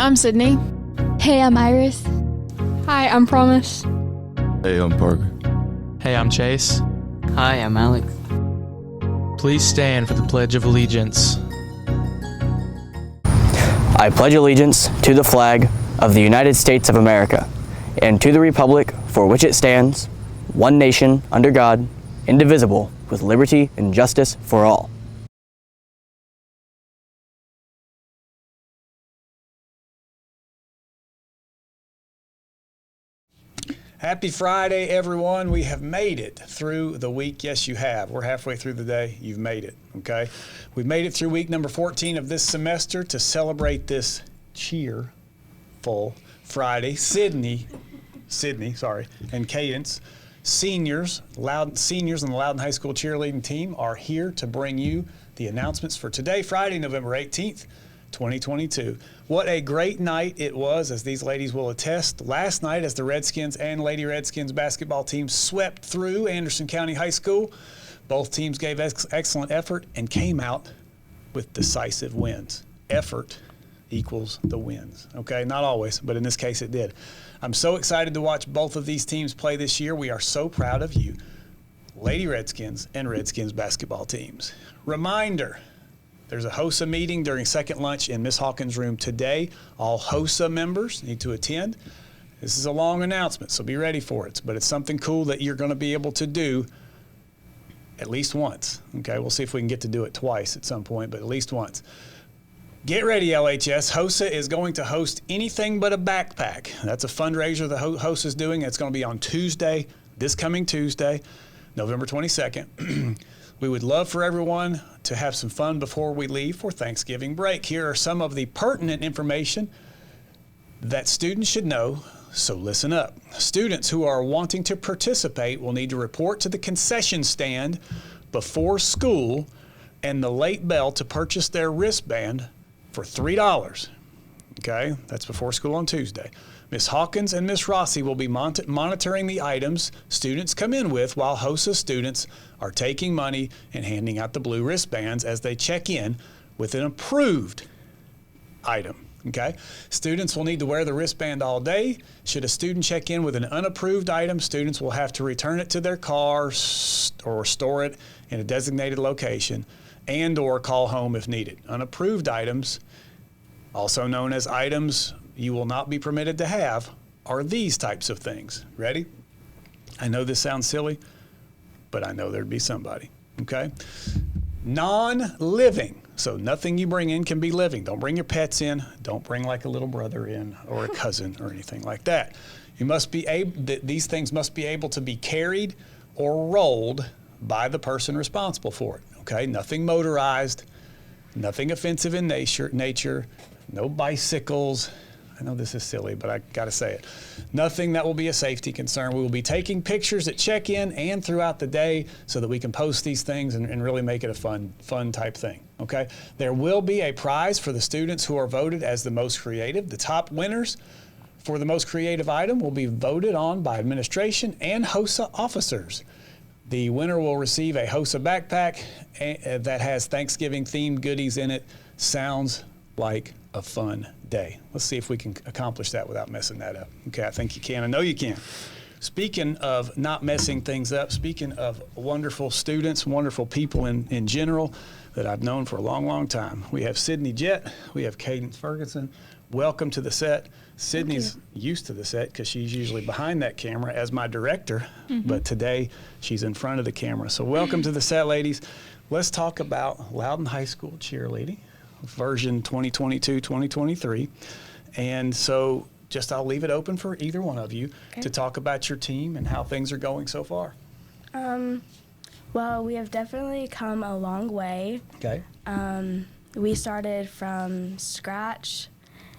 I'm Sydney. Hey, I'm Iris. Hi, I'm Promise. Hey, I'm Parker. Hey, I'm Chase. Hi, I'm Alex. Please stand for the Pledge of Allegiance. I pledge allegiance to the flag of the United States of America and to the republic for which it stands, one nation, under God, indivisible, with liberty and justice for all. Happy Friday, everyone. We have made it through the week. Yes, you have. We're halfway through the day. You've made it, okay? We've made it through week number 14 of this semester to celebrate this cheerful Friday. Sydney, and Kadance, seniors on the Loudon High School cheerleading team are here to bring you the announcements for today, Friday, November 18th, 2022. What a great night it was, as these ladies will attest. Last night, as the Redskins and Lady Redskins basketball teams swept through Anderson County High School, both teams gave excellent effort and came out with decisive wins. Effort equals the wins, okay? Not always, but in this case it did. I'm so excited to watch both of these teams play this year. We are so proud of you, Lady Redskins and Redskins basketball teams. Reminder, there's a HOSA meeting during second lunch in Miss Hawkins' room today. All HOSA members need to attend. This is a long announcement, so be ready for it. But it's something cool that you're going to be able to do at least once. Okay, we'll see if we can get to do it twice at some point, but at least once. Get ready, LHS. HOSA is going to host anything but a backpack. That's a fundraiser that HOSA is doing. It's going to be on Tuesday, this coming Tuesday, November 22nd. We would love for everyone to have some fun before we leave for Thanksgiving break. Here are some of the pertinent information that students should know, so listen up. Students who are wanting to participate will need to report to the concession stand before school and the late bell to purchase their wristband for $3. Okay, that's before school on Tuesday. Ms. Hawkins and Ms. Rossi will be monitoring the items students come in with, while HOSA students are taking money and handing out the blue wristbands as they check in with an approved item. Okay, students will need to wear the wristband all day. Should a student check in with an unapproved item, students will have to return it to their car or store it in a designated location and or call home if needed. Unapproved items, also known as items you will not be permitted to have, are these types of things. Ready? I know this sounds silly, but I know there'd be somebody, okay? Non-living, so nothing you bring in can be living. Don't bring your pets in. Don't bring like a little brother in or a cousin or anything like that. You must be these things must be able to be carried or rolled by the person responsible for it, okay? Nothing motorized, nothing offensive in nature, no bicycles. I know this is silly, but I got to say it. Nothing that will be a safety concern. We will be taking pictures at check-in and throughout the day so that we can post these things and really make it a fun type thing, okay? There will be a prize for the students who are voted as the most creative. The top winners for the most creative item will be voted on by administration and HOSA officers. The winner will receive a HOSA backpack that has Thanksgiving-themed goodies in it. Sounds like a fun day. Let's see if we can accomplish that without messing that up. Okay, I think you can. I know you can. Speaking of not messing things up, speaking of wonderful students, wonderful people in general that I've known for a long, long time, we have Sydney Jett, we have Kadance Ferguson. Welcome to the set. Sydney's used to the set because she's usually behind that camera as my director, but today she's in front of the camera. So welcome to the set, ladies. Let's talk about Loudon High School cheerleading, version 2022-2023. And so I'll leave it open for either one of you to talk about your team and how things are going so far. Well, we have definitely come a long way. Okay. We started from scratch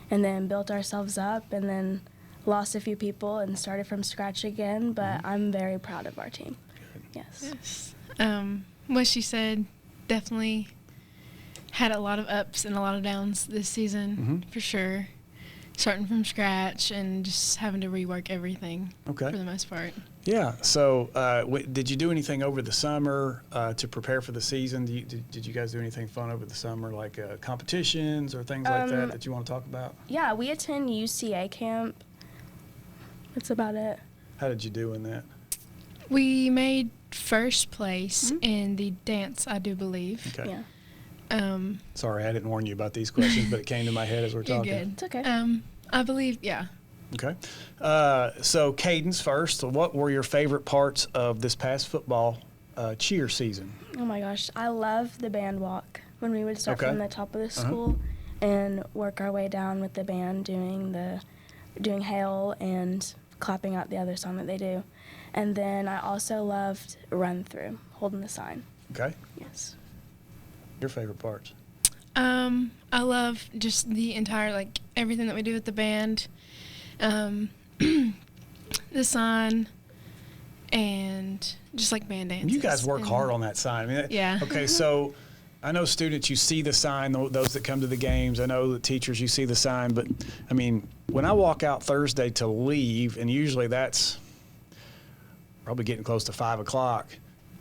and then built ourselves up and then lost a few people and started from scratch again, but I'm very proud of our team. Yes. What she said definitely had a lot of ups and a lot of downs this season, for sure. starting from scratch and just having to rework everything Okay. for the most part. Yeah. So, did you do anything over the summer to prepare for the season? Did you guys do anything fun over the summer, like competitions or things like that you want to talk about? Yeah, we attend UCA camp. That's about it. How did you do in that? We made first place in the dance, I do believe. Okay. Yeah. Sorry, I didn't warn you about these questions, but it came to my head as we're You're talking. good. It's okay. I believe, yeah. Okay. So, Kadance first. What were your favorite parts of this past football cheer season? Oh my gosh, I love the band walk when we would start Okay. from the top of the school and work our way down with the band doing Hail and clapping out the other song that they do. And then I also loved Run Through, holding the sign. Okay. Yes. Your favorite parts? I love just the entire, like, everything that we do with the band, the sign, and just, like, band dances. You guys work and- hard on that sign. I mean, Yeah. Okay, so I know students, you see the sign, those that come to the games. I know the teachers, you see the sign. But, I mean, when I walk out Thursday to leave, and usually that's probably getting close to 5 o'clock,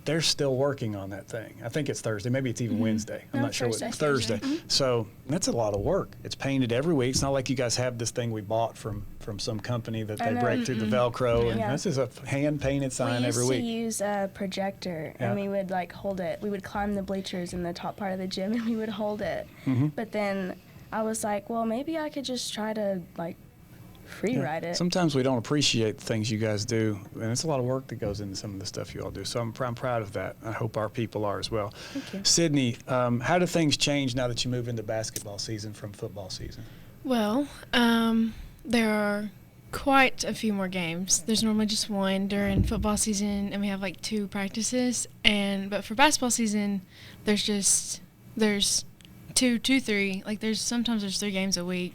they're still working on that thing. I think it's Thursday. Maybe it's even Wednesday. I'm No, not sure. Thursday. Thursday. So that's a lot of work. It's painted every week. It's not like you guys have this thing we bought from some company that I they know. break through the Velcro. And Yeah. this is a hand-painted sign We used every to week. use a projector, Yeah. and we would like hold it. We would climb the bleachers in the top part of the gym, and we would hold it. But then I was like, well, maybe I could just try to like free write it. Sometimes we don't appreciate the things you guys do, and it's a lot of work that goes into some of the stuff you all do. So I'm proud of that. I hope our people are as well. Thank you. Sydney, how do things change now that you move into basketball season from football season? Well, there are quite a few more games. There's normally just one during football season, and we have like 2 practices. But for basketball season, there's 3. Like sometimes there's 3 games a week,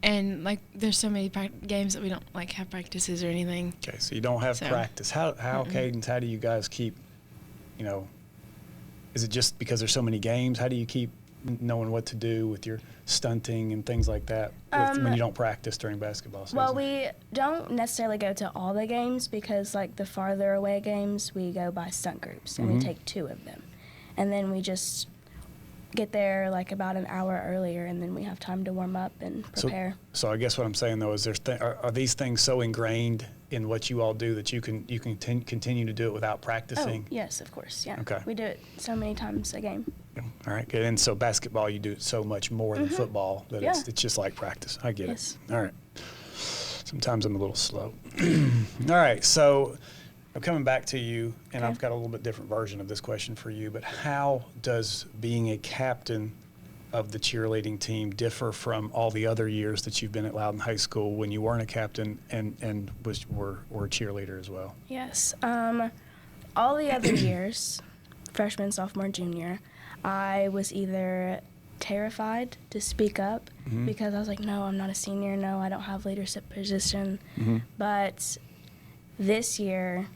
and like there's so many games that we don't like have practices or anything. Okay, so you don't have So- practice. How Cadence, how do you guys keep, is it just because there's so many games? How do you keep knowing what to do with your stunting and things like that when you don't practice during basketball season? Well, we don't necessarily go to all the games because, like, the farther away games, we go by stunt groups, and we take 2 of them. And then we just get there, like, about an hour earlier, and then we have time to warm up and prepare. So I guess what I'm saying, though, is are these things so ingrained in what you all do that you can continue to do it without practicing? Oh, yes, of course, yeah. Okay. We do it so many times a game. All right, good. And so basketball, you do it so much more than football that Yeah. it's just like practice. I get Yes. it. All right. Sometimes I'm a little slow. All right, so I'm coming back to you, and Okay. I've got a little bit different version of this question for you, but how does being a captain of the cheerleading team differ from all the other years that you've been at Loudon High School when you weren't a captain and were a cheerleader as well? Yes. All the other years, freshman, sophomore, junior, I was either terrified to speak up because I was like, no, I'm not a senior. No, I don't have leadership position. But this year,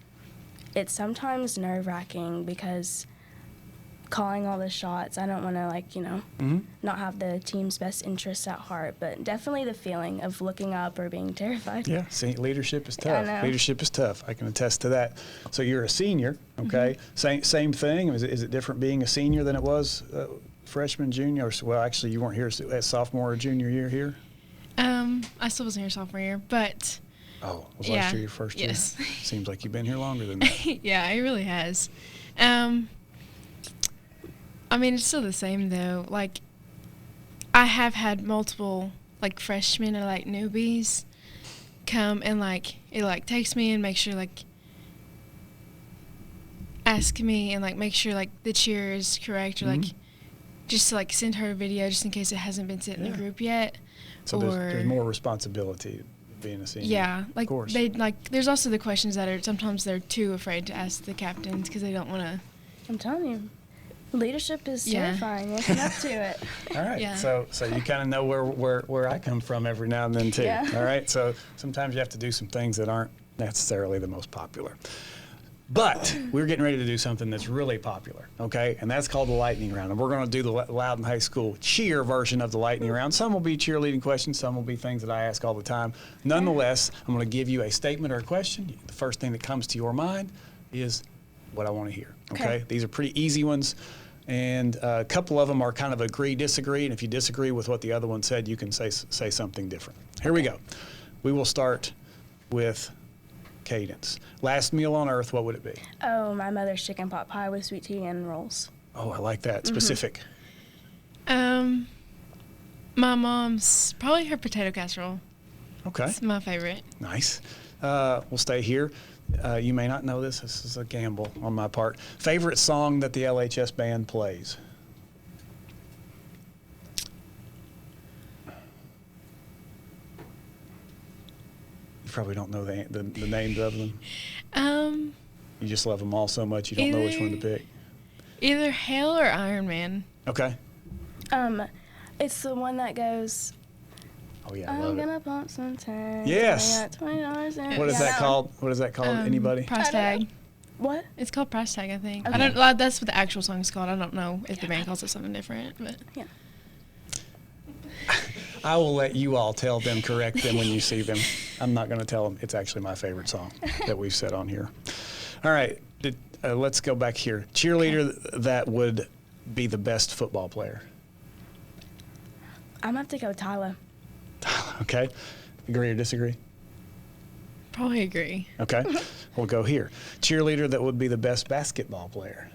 it's sometimes nerve-wracking because calling all the shots, I don't want to, not have the team's best interests at heart, but definitely the feeling of looking up or being terrified. Yeah, see, leadership is Yeah, I tough. know. Leadership is tough. I can attest to that. So you're a senior, okay? Same thing. Is it different being a senior than it was freshman, junior? Well, actually, you weren't here at sophomore or junior year here. I still wasn't here sophomore year, but Oh, was Yeah. last year your first year? Yes. Seems like you've been here longer than that. yeah, it really has. I mean, it's still the same though. Like, I have had multiple like freshmen or like newbies come and like it like takes me and make sure like ask me and like make sure like the cheer is correct or like just to like send her a video just in case it hasn't been sent in Yeah. the group yet. So there's more responsibility being a senior. Yeah, like of course. they like. There's also the questions that are sometimes they're too afraid to ask the captains because they don't want to. I'm telling you, leadership is Yeah. terrifying. Looking up to it. All right. Yeah. So you kind of know where I come from every now and then too. Yeah. All right. So sometimes you have to do some things that aren't necessarily the most popular. But we're getting ready to do something that's really popular, okay? And that's called the lightning round. And we're going to do the Loudon High School cheer version of the lightning round. Some will be cheerleading questions. Some will be things that I ask all the time. Nonetheless, I'm going to give you a statement or a question. The first thing that comes to your mind is what I want to hear, okay? These are pretty easy ones. And a couple of them are kind of agree, disagree. And if you disagree with what the other one said, you can say something different. Here we go. We will start with Kadance. Last meal on earth, what would it be? Oh, my mother's chicken pot pie with sweet tea and rolls. Oh, I like that. Specific. My mom's probably her potato casserole. Okay. It's my favorite. Nice. We'll stay here. You may not know this. This is a gamble on my part. Favorite song that the LHS band plays? You probably don't know the names of them. You just love them all so much you don't know which one to pick. Either Hail or Iron Man. Okay. It's the one that goes, Oh yeah, I I'm love gonna it. pump some tanks. Yes. I got $20 in. What is that called? What is that called? Anybody? Price I don't tag. know. What? It's called Price Tag, I think. Okay. I don't. Well, that's what the actual song is called. I don't know if the band calls it something different, but Yeah. I will let you all tell them, correct them when you see them. I'm not going to tell them. It's actually my favorite song that we've said on here. All right, let's go back here. Cheerleader that would be the best football player. I'm gonna have to go Tyler. Okay, agree or disagree? probably agree. Okay, we'll go here. Cheerleader that would be the best basketball player.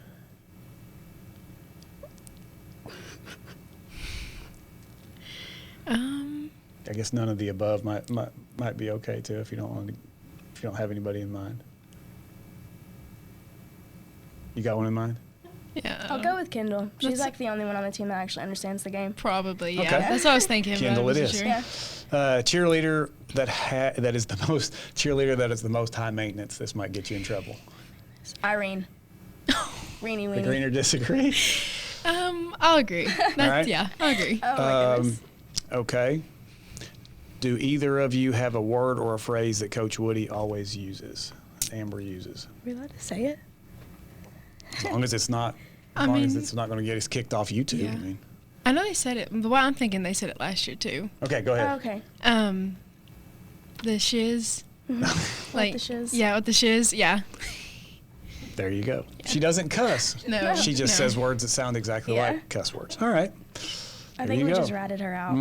I guess none of the above might be okay too if you don't have anybody in mind. You got one in mind? Yeah. I'll go with Kendall. She's That's- like the only one on the team that actually understands the game. Probably, yeah. Okay. That's what I was thinking. Kendall but I it wasn't is. Sure. Yeah. Cheerleader that is the most high maintenance. This might get you in trouble. Irene. Reenie weenie. Agree or disagree? I'll agree. That's, right. Yeah, I'll agree. Oh my goodness. Okay. Do either of you have a word or a phrase that Coach Woody always uses? Amber uses. Are we allowed to say it? As long as it's not. I As long as mean- it's not going to get us kicked off YouTube. Yeah. I mean. I know they said it. The way I'm thinking, they said it last year too. Okay, go ahead. Oh, okay. The shiz. Like the shiz? Yeah, with the shiz. Yeah. There you go. She doesn't cuss. No. She just no. says words that sound exactly Yeah. like cuss words. All right. I There think you we go. just ratted her out.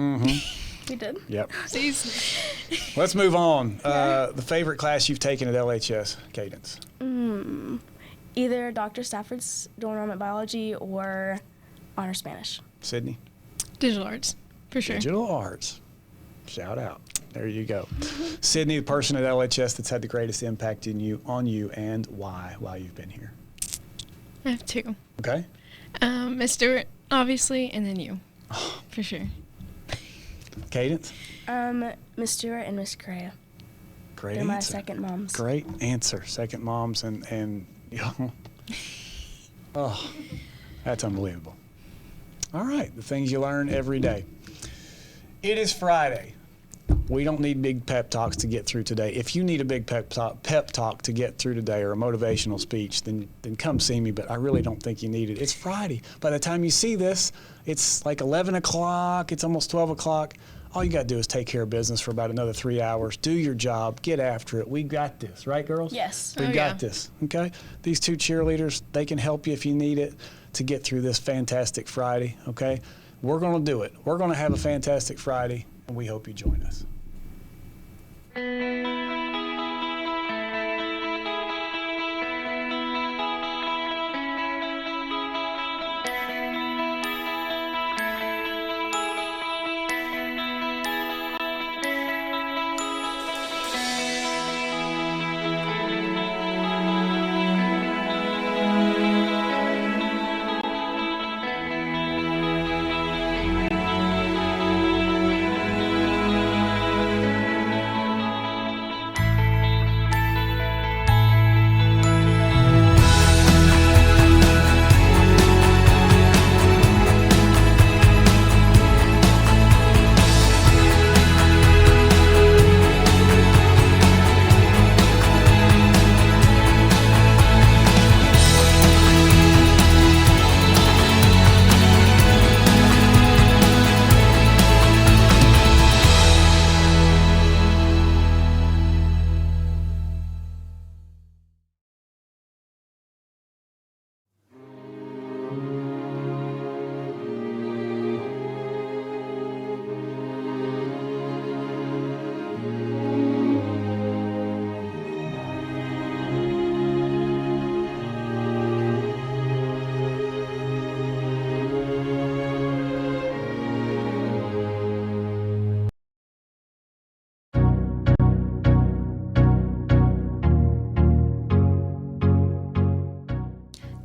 We did. Yep. She's- Let's move on. The favorite class you've taken at LHS, Kadance. Either Dr. Stafford's dual enrollment biology or honor Spanish. Sydney. Digital arts, for sure. Digital arts. Shout out. There you go. Sydney, the person at LHS that's had the greatest impact on you, and why while you've been here. I have two. Okay. Miss Stewart, obviously, and then you, for sure. Cadence. Miss Stewart and Miss Correa. Great They're my answer. second moms. Great answer. Second moms and oh, that's unbelievable. All right, the things you learn every day. It is Friday. We don't need big pep talks to get through today. If you need a big pep talk to get through today or a motivational speech, then come see me, but I really don't think you need it. It's Friday. By the time you see this, it's like 11 o'clock, it's almost 12 o'clock. All you got to do is take care of business for about another 3 hours, do your job, get after it. We got this, right, girls? Yes. We Oh, got yeah. this, okay? These two cheerleaders, they can help you if you need it to get through this fantastic Friday, okay? We're going to do it. We're going to have a fantastic Friday, and we hope you join us.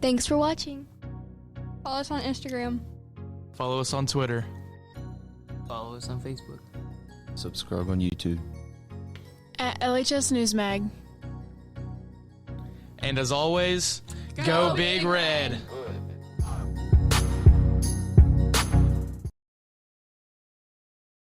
Thanks for watching. Follow us on Instagram. Follow us on Twitter. Follow us on Facebook. Subscribe on YouTube. At LHS News Mag. And as always, go Big Red.